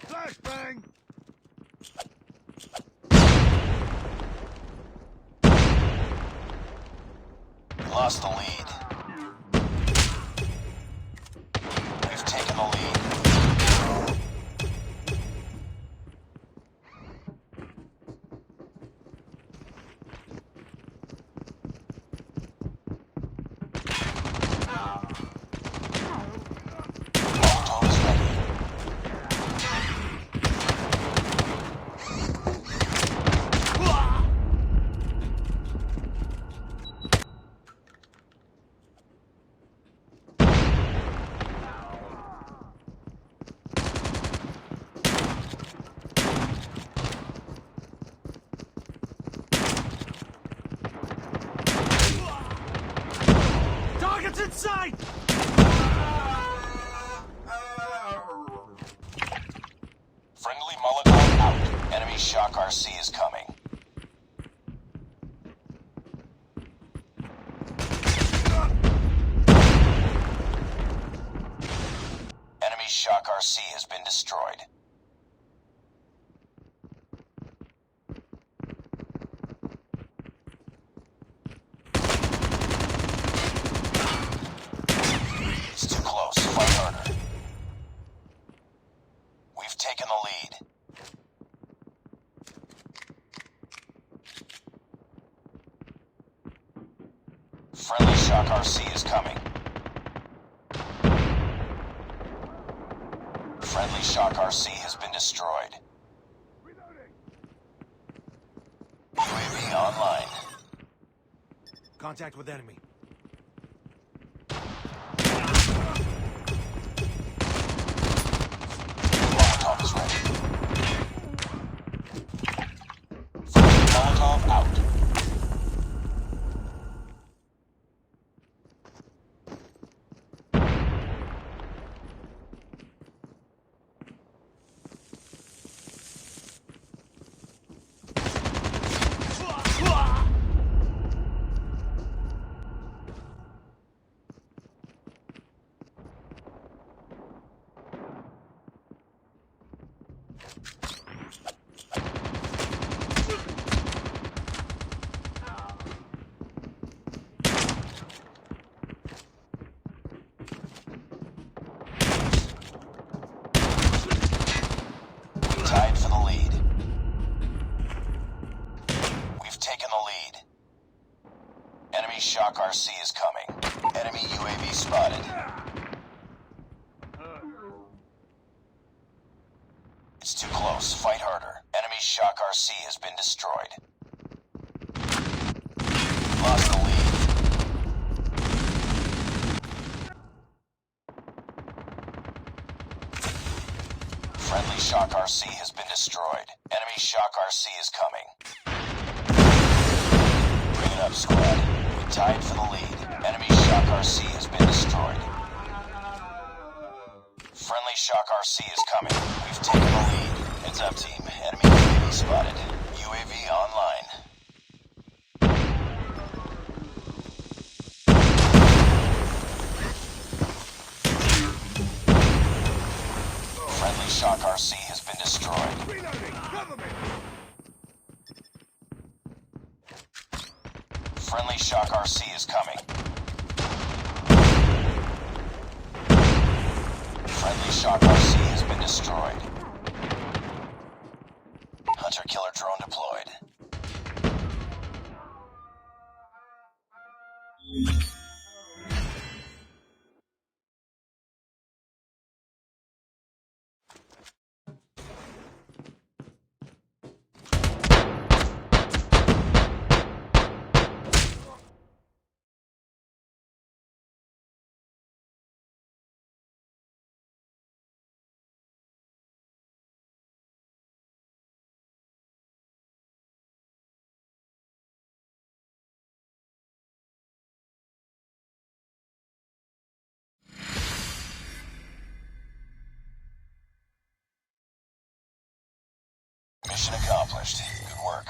Flashbang! Lost the lead. We've taken the lead. Molotov is ready. Target's in sight! Friendly Molotov out. Enemy Shock RC is coming. Enemy Shock RC has been destroyed. It's too close. Fight harder. We've taken the lead. Friendly Shock RC is coming. Friendly Shock RC has been destroyed. UAV online. Contact with enemy. Molotov is ready. Friendly Molotov out. Tied for the lead. We've taken the lead. Enemy Shock RC is coming. Enemy UAV spotted. It's too close. Fight harder. Enemy Shock RC has been destroyed. Lost the lead. Friendly Shock RC has been destroyed. Enemy Shock RC is coming. Bring it up, squad. We tied for the lead. Enemy Shock RC has been destroyed. Friendly Shock RC is coming. We've taken the lead. Heads up, team. Enemy UAV spotted. UAV online. Friendly Shock RC has been destroyed. Reloading! Cover me! Friendly Shock RC is coming. Friendly Shock RC has been destroyed. Hunter-killer drone deployed. Mission accomplished. Good work.